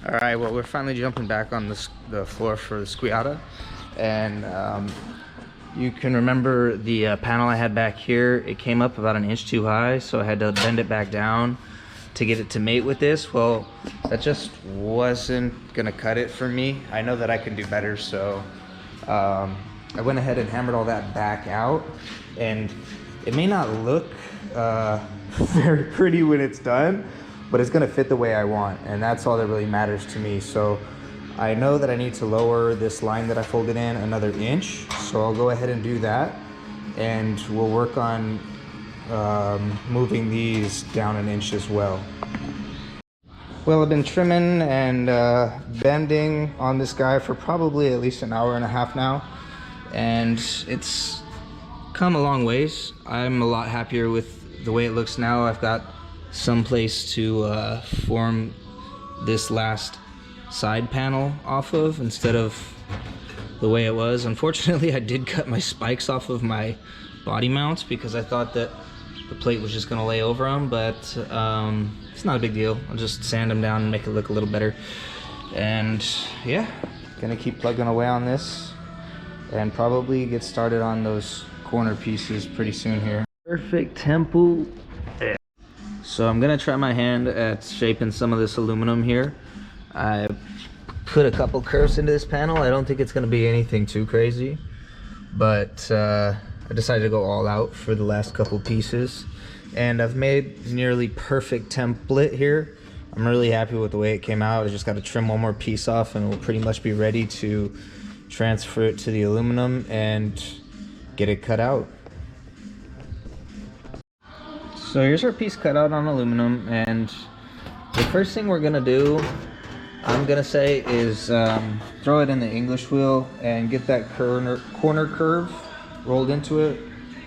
All right, well, we're finally jumping back on the floor for the Miata, and you can remember the panel I had back here. It came up about an inch too high, so I had to bend it back down to get it to mate with this. Well, that just wasn't gonna cut it for me. I know that I can do better, so I went ahead and hammered all that back out, and it may not look very pretty when it's done, but it's gonna fit the way I want, and that's all that really matters to me. So I know that I need to lower this line that I folded in another inch, so I'll go ahead and do that, and we'll work on moving these down an inch as well. Well, I've been trimming and bending on this guy for probably at least an hour and a half now, and it's come a long ways. I'm a lot happier with the way it looks now. I've got some place to form this last side panel off of instead of the way it was. Unfortunately, I did cut my spikes off of my body mounts because I thought that the plate was just gonna lay over them, but it's not a big deal. I'll just sand them down and make it look a little better. And yeah, gonna keep plugging away on this and probably get started on those corner pieces pretty soon here. Perfect temple. So I'm gonna try my hand at shaping some of this aluminum here. I put a couple curves into this panel. I don't think it's gonna be anything too crazy, but I decided to go all out for the last couple pieces, and I've made nearly perfect template here. I'm really happy with the way it came out. I just got to trim one more piece off and we'll pretty much be ready to transfer it to the aluminum and get it cut out. So here's our piece cut out on aluminum, and the first thing we're gonna do, I'm gonna say, is throw it in the English wheel and get that corner curve rolled into it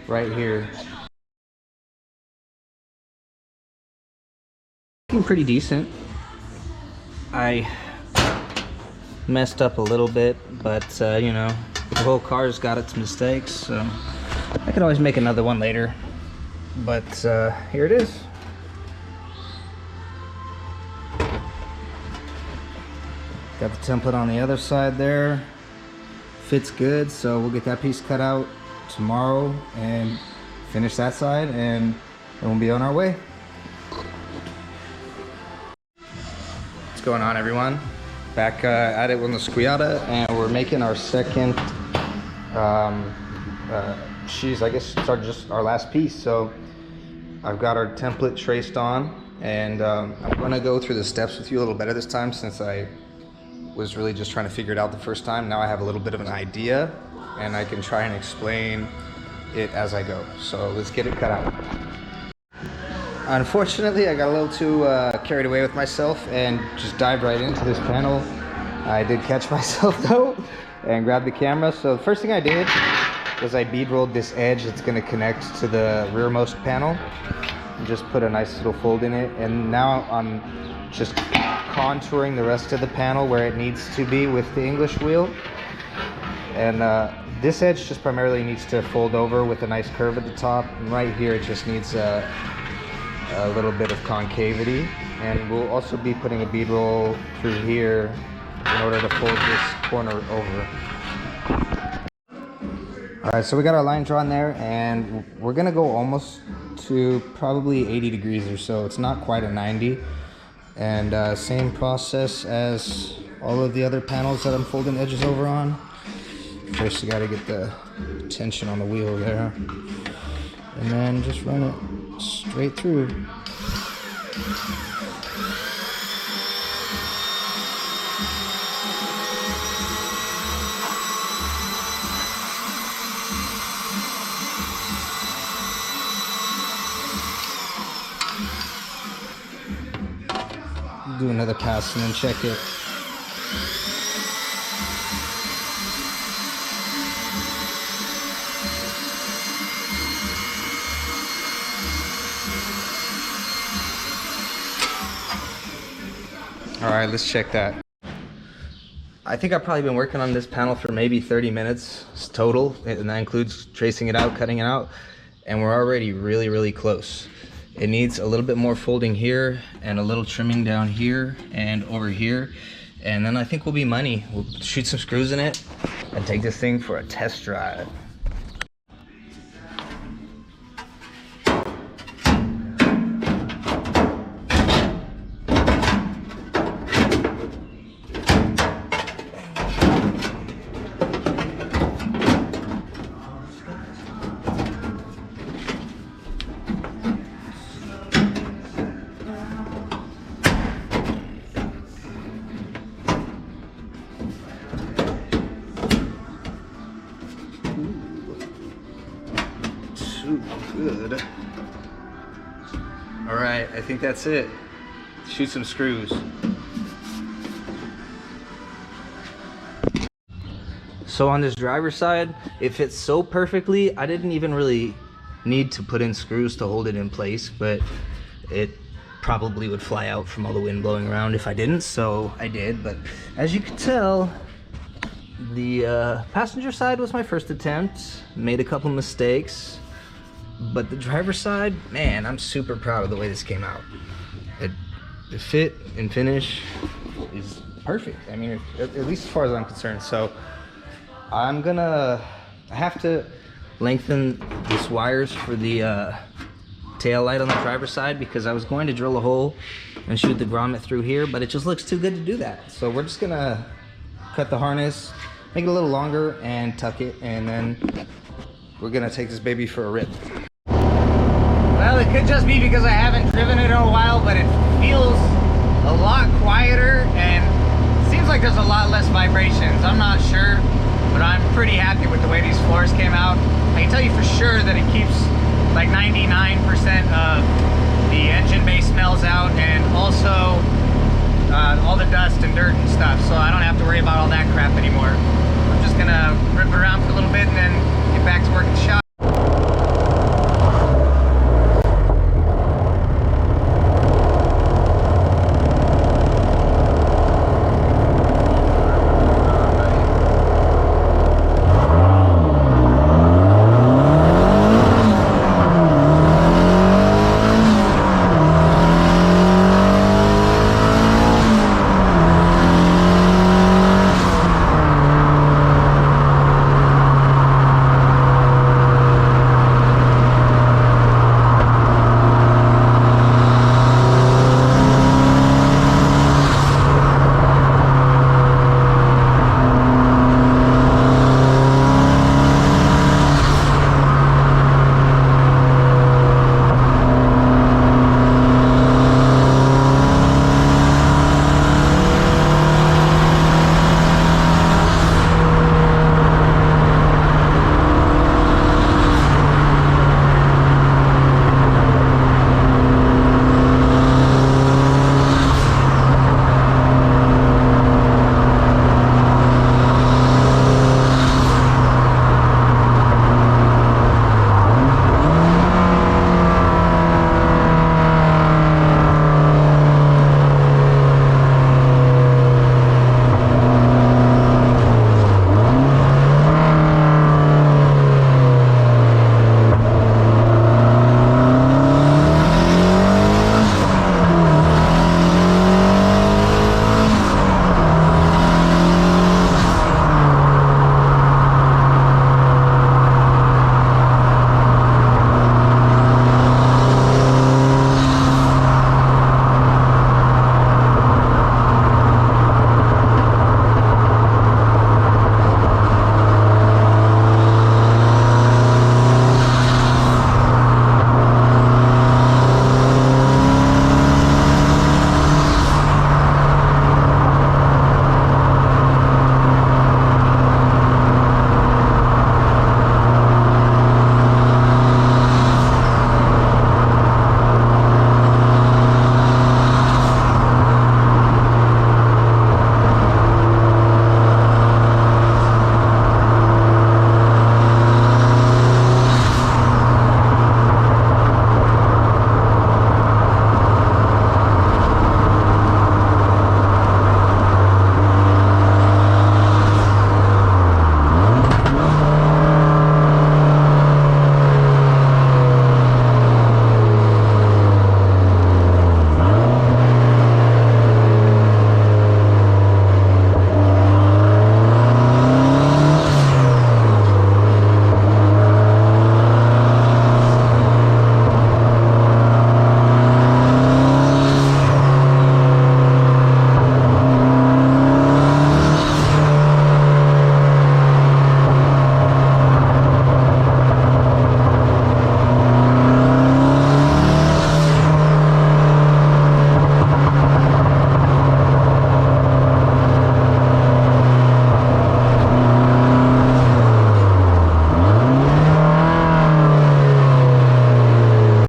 right here. Looking pretty decent. I messed up a little bit, but you know, the whole car's got its mistakes, so I could always make another one later. But here it is. Got the template on the other side there. Fits good, so we'll get that piece cut out tomorrow and finish that side, and then we'll be on our way. What's going on, everyone? Back at it with the Miata, and we're making our second I guess it's just our last piece. So I've got our template traced on, and I'm gonna go through the steps with you a little better this time, since I was really just trying to figure it out the first time. Now I have a little bit of an idea, and I can try and explain it as I go. So let's get it cut out. Unfortunately, I got a little too carried away with myself and just dived right into this panel. I did catch myself though and grabbed the camera. So the first thing I did was I bead rolled this edge that's going to connect to the rearmost panel and just put a nice little fold in it. And now I'm just contouring the rest of the panel where it needs to be with the English wheel. And this edge just primarily needs to fold over with a nice curve at the top, and right here it just needs a little bit of concavity. And we'll also be putting a bead roll through here in order to fold this corner over. Alright, so we got our line drawn there, and we're gonna go almost to probably 80 degrees or so. It's not quite a 90. And same process as all of the other panels that I'm folding edges over on. First you gotta get the tension on the wheel there, and then just run it straight through. Do another pass and then check it. All right, let's check that. I think I've probably been working on this panel for maybe 30 minutes total, and that includes tracing it out, cutting it out, and we're already really close. It needs a little bit more folding here and a little trimming down here and over here. And then I think we'll be money. We'll shoot some screws in it and take this thing for a test drive. Good. All right, I think that's it. Shoot some screws. So on this driver's side, it fits so perfectly, I didn't even really need to put in screws to hold it in place, but it probably would fly out from all the wind blowing around if I didn't, so I did. But as you can tell, the passenger side was my first attempt. Made a couple mistakes. But the driver's side, man, I'm super proud of the way this came out. The fit and finish is perfect. I mean, at least as far as I'm concerned. So I have to lengthen these wires for the tail light on the driver's side, because I was going to drill a hole and shoot the grommet through here, but it just looks too good to do that. So we're just gonna cut the harness, make it a little longer, and tuck it, and then we're gonna take this baby for a rip. Well, it could just be because I haven't driven it in a while, but it feels a lot quieter and seems like there's a lot less vibrations. I'm not sure, but I'm pretty happy with the way these floors came out. I can tell you for sure that it keeps like 99% of the engine bay smells out, and also all the dust and dirt and stuff, so I don't have to worry about all that crap anymore. I'm just gonna rip it around for a little bit and then get back to work at the shop.